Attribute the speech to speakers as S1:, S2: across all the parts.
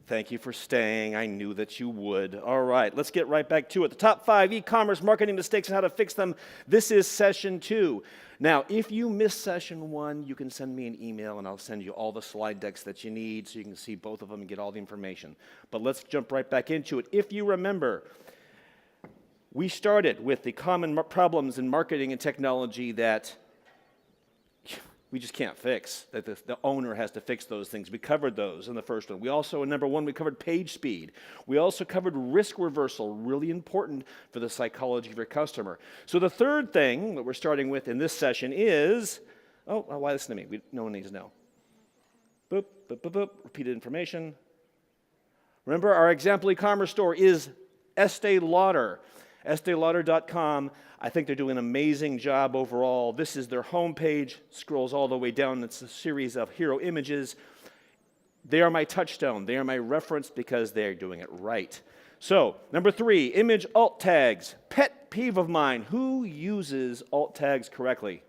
S1: Thank you for staying. I knew that you would. All right, let's get right back to it. The top 5 e-commerce marketing mistakes and how to fix them. This is session 2. Now, if you missed session 1, you can send me an email and I'll send you all the slide decks that you need so you can see both of them and get all the information. But let's jump right back into it. If you remember, we started with the common problems in marketing and technology that we just can't fix, that the owner has to fix those things. We covered those in the first one. We also, in number 1, we covered page speed. We also covered risk reversal, really important for the psychology of your customer. So the third thing that we're starting with in this session is, why listen to me? No one needs to know. Boop, boop, boop, boop, repeated information. Remember, our example e-commerce store is Estee Lauder. EsteeLauder.com. I think they're doing an amazing job overall. This is their homepage, scrolls all the way down. It's a series of hero images. They are my touchstone. They are my reference because they're doing it right. So, number 3, image alt tags. Pet peeve of mine. Who uses alt tags correctly?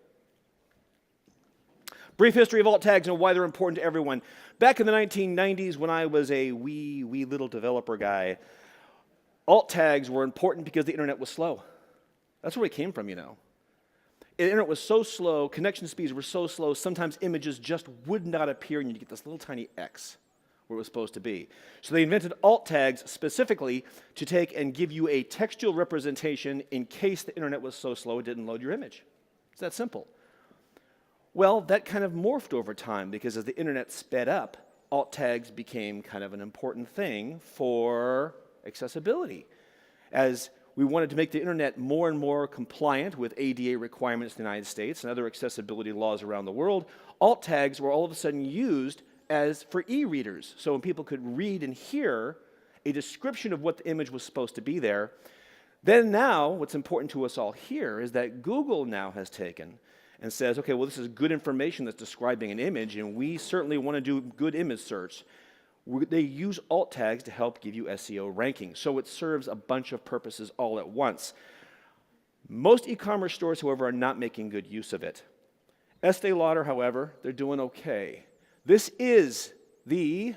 S1: Brief history of alt tags and why they're important to everyone. Back in the 1990s when I was a wee little developer guy, alt tags were important because the internet was slow. That's where it came from, you know. The internet was so slow, connection speeds were so slow, sometimes images just would not appear and you'd get this little tiny X where it was supposed to be. So they invented alt tags specifically to take and give you a textual representation in case the internet was so slow it didn't load your image. It's that simple. Well, that kind of morphed over time because as the internet sped up, alt tags became kind of an important thing for accessibility. As we wanted to make the internet more and more compliant with ADA requirements in the United States and other accessibility laws around the world, alt tags were all of a sudden used for e-readers. So when people could read and hear a description of what the image was supposed to be there, then now what's important to us all here is that Google now has taken and says, okay, well, this is good information that's describing an image, and we certainly want to do good image search. They use alt tags to help give you SEO ranking, so it serves a bunch of purposes all at once. Most e-commerce stores, however, are not making good use of it. Estee Lauder, however, they're doing okay. This is the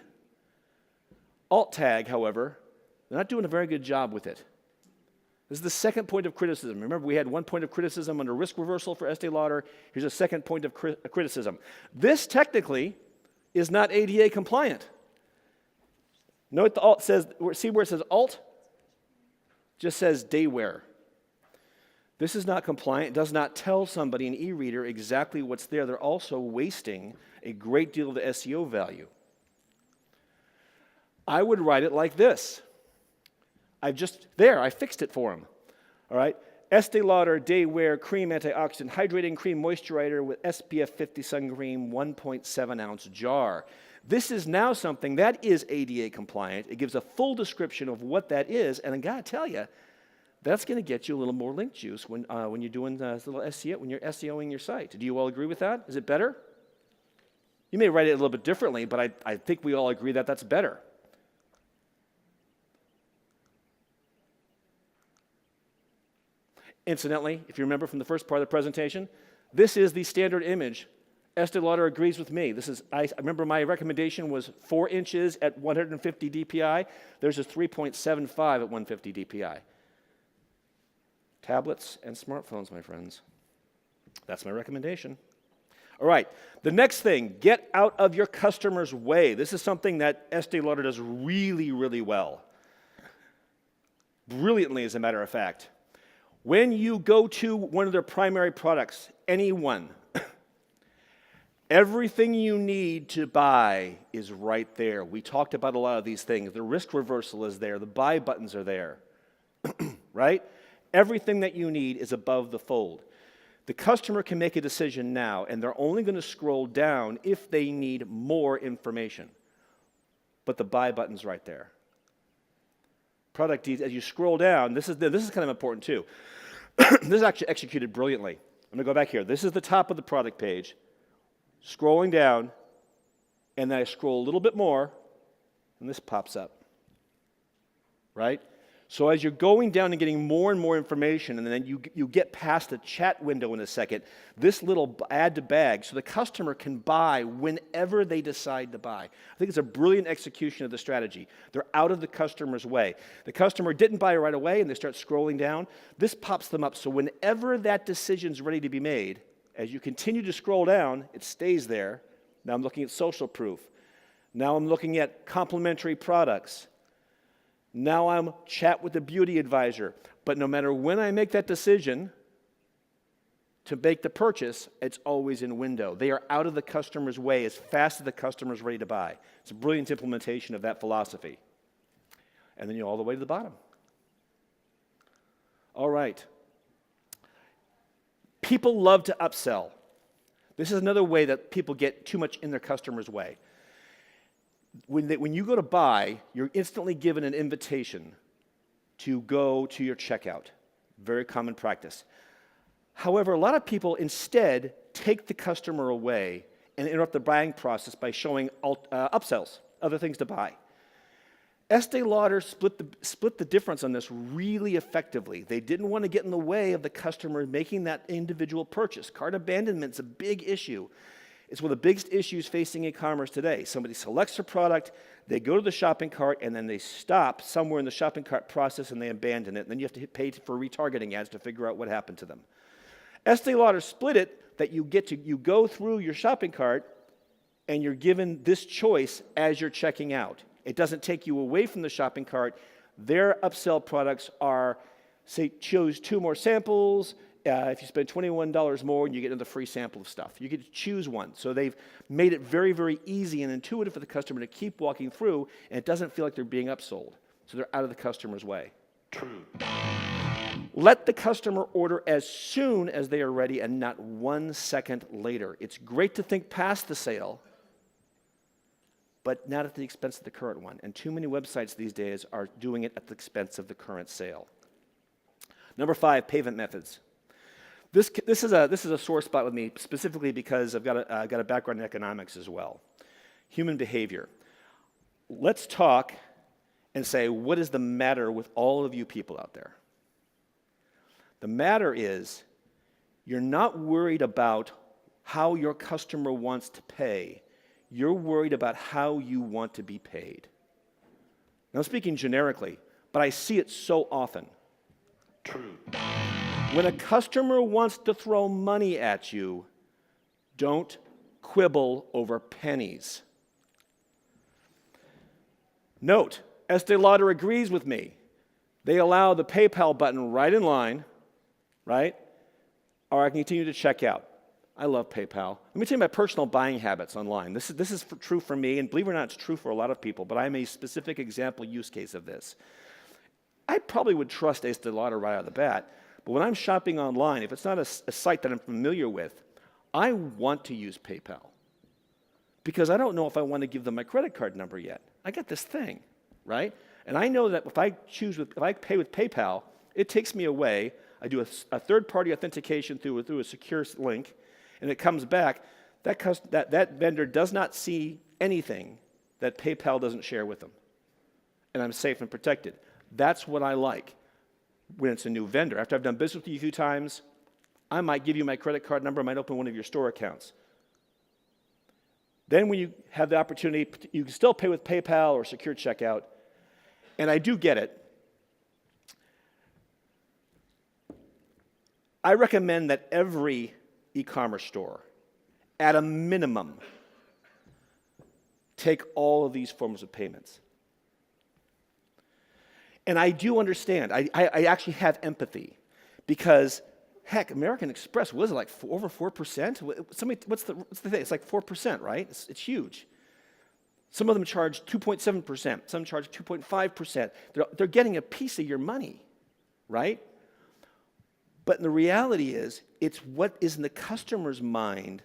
S1: alt tag, however, they're not doing a very good job with it. This is the second point of criticism. Remember, we had one point of criticism under risk reversal for Estee Lauder. Here's a second point of criticism. This technically is not ADA compliant. Note the alt says, see where it says alt? Just says daywear. This is not compliant. It does not tell somebody, an e-reader, exactly what's there. They're also wasting a great deal of the SEO value. I would write it like this. I fixed it for them. All right? Estee Lauder Daywear Cream Antioxidant Hydrating Cream Moisturizer with SPF 50 Sun Cream 1.7 ounce jar. This is now something that is ADA compliant. It gives a full description of what that is, and I gotta tell you, that's going to get you a little more link juice when you're doing little SEO, when you're SEOing your site. Do you all agree with that? Is it better? You may write it a little bit differently, but I think we all agree that that's better. Incidentally, if you remember from the first part of the presentation, this is the standard image. Estee Lauder agrees with me. I remember my recommendation was 4 inches at 150 DPI. Theirs is 3.75 at 150 DPI. Tablets and smartphones, my friends. That's my recommendation. All right, the next thing, get out of your customer's way. This is something that Estee Lauder does really, really well. Brilliantly, as a matter of fact. When you go to one of their primary products, any one, everything you need to buy is right there. We talked about a lot of these things. The risk reversal is there. The buy buttons are there, right? Everything that you need is above the fold. The customer can make a decision now, and they're only going to scroll down if they need more information. But the buy button's right there. Product details, as you scroll down, this is kind of important too. This is actually executed brilliantly. I'm going to go back here. This is the top of the product page. Scrolling down, and then I scroll a little bit more, and this pops up, right? So as you're going down and getting more and more information, and then you get past the chat window in a second, this little add to bag, so the customer can buy whenever they decide to buy. I think it's a brilliant execution of the strategy. They're out of the customer's way. The customer didn't buy right away, and they start scrolling down. This pops them up, so whenever that decision's ready to be made, as you continue to scroll down, it stays there. Now I'm looking at social proof. Now I'm looking at complementary products. Now I'm chat with the beauty advisor. But no matter when I make that decision to make the purchase, it's always in window. They are out of the customer's way as fast as the customer's ready to buy. It's a brilliant implementation of that philosophy. And then you're all the way to the bottom. All right. People love to upsell. This is another way that people get too much in their customer's way. When you go to buy, you're instantly given an invitation to go to your checkout. Very common practice. However, a lot of people instead take the customer away and interrupt the buying process by showing upsells, other things to buy. Estee Lauder split the difference on this really effectively. They didn't want to get in the way of the customer making that individual purchase. Cart abandonment is a big issue. It's one of the biggest issues facing e-commerce today. Somebody selects a product, they go to the shopping cart, and then they stop somewhere in the shopping cart process and they abandon it. And then you have to pay for retargeting ads to figure out what happened to them. Estee Lauder split it that you go through your shopping cart and you're given this choice as you're checking out. It doesn't take you away from the shopping cart. Their upsell products are, say, choose 2 more samples. If you spend $21 more, you get another free sample of stuff. You get to choose one. So they've made it very, very easy and intuitive for the customer to keep walking through, and it doesn't feel like they're being upsold. So they're out of the customer's way. True. Let the customer order as soon as they are ready and not 1 second later. It's great to think past the sale, but not at the expense of the current one. And too many websites these days are doing it at the expense of the current sale. Number 5, payment methods. This is a sore spot with me, specifically because I've got a background in economics as well. Human behavior. Let's talk and say, what is the matter with all of you people out there? The matter is, you're not worried about how your customer wants to pay. You're worried about how you want to be paid. Now, I'm speaking generically, but I see it so often. True. When a customer wants to throw money at you, don't quibble over pennies. Note, Estee Lauder agrees with me. They allow the PayPal button right in line, right? Or I can continue to check out. I love PayPal. Let me tell you my personal buying habits online. This is true for me, and believe it or not, it's true for a lot of people, but I'm a specific example use case of this. I probably would trust Estee Lauder right out of the bat, but when I'm shopping online, if it's not a site that I'm familiar with, I want to use PayPal because I don't know if I want to give them my credit card number yet. I got this thing, right? And I know that if I pay with PayPal, it takes me away. I do a third-party authentication through a secure link, and it comes back. That vendor does not see anything that PayPal doesn't share with them, and I'm safe and protected. That's what I like when it's a new vendor. After I've done business with you a few times, I might give you my credit card number. I might open one of your store accounts. Then when you have the opportunity, you can still pay with PayPal or secure checkout, and I do get it. I recommend that every e-commerce store, at a minimum, take all of these forms of payments. And I do understand. I actually have empathy because, heck, American Express, what is it, like over 4%? What's the thing? It's like 4%, right? It's huge. Some of them charge 2.7%. Some charge 2.5%. They're getting a piece of your money, right? But the reality is, it's what is in the customer's mind,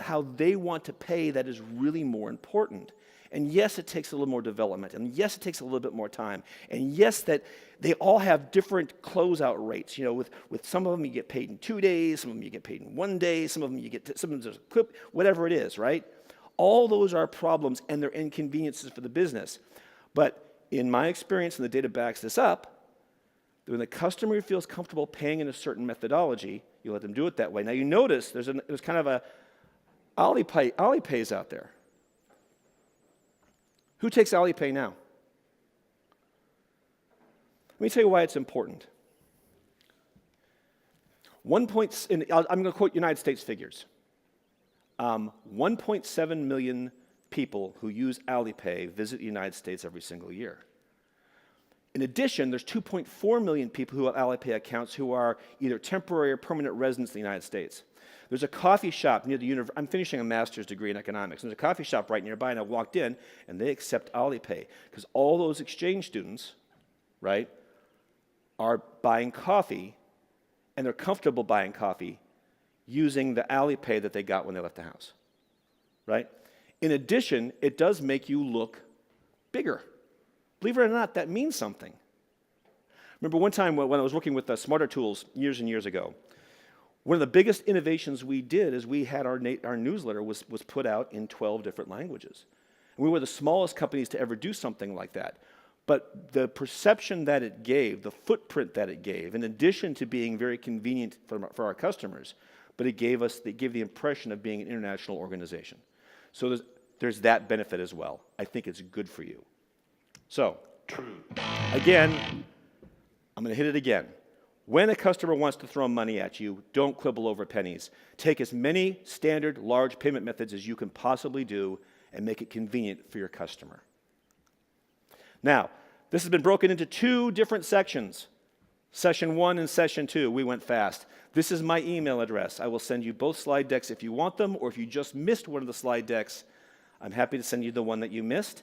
S1: how they want to pay that is really more important. And yes, it takes a little more development. And yes, it takes a little bit more time. And yes, that they all have different closeout rates. You know, with some of them you get paid in 2 days, some of them you get paid in 1 day, some of them there's a clip, whatever it is, right? All those are problems and they're inconveniences for the business. But in my experience, and the data backs this up, When the customer feels comfortable paying in a certain methodology, you let them do it that way. Now you notice there's kind of a Alipay's out there. Who takes Alipay now? Let me tell you why it's important. I'm going to quote United States figures. 1.7 million people who use Alipay visit the United States every single year. In addition, there's 2.4 million people who have Alipay accounts who are either temporary or permanent residents in the United States. There's a coffee shop near the university. I'm finishing a master's degree in economics. There's a coffee shop right nearby, and I walked in, and they accept Alipay because all those exchange students, right, are buying coffee, and they're comfortable buying coffee using the Alipay that they got when they left the house, right? In addition, it does make you look bigger. Believe it or not, that means something. Remember one time when I was working with Smarter Tools years and years ago, one of the biggest innovations we did is we had our newsletter was put out in 12 different languages. And we were the smallest companies to ever do something like that. But the perception that it gave, the footprint that it gave, in addition to being very convenient for our customers, but it gave the impression of being an international organization. So there's that benefit as well. I think it's good for you. So, again, I'm going to hit it again. When a customer wants to throw money at you, don't quibble over pennies. Take as many standard large payment methods as you can possibly do and make it convenient for your customer. Now, this has been broken into 2 different sections. Session 1 and Session 2, we went fast. This is my email address. I will send you both slide decks if you want them, or if you just missed one of the slide decks, I'm happy to send you the one that you missed.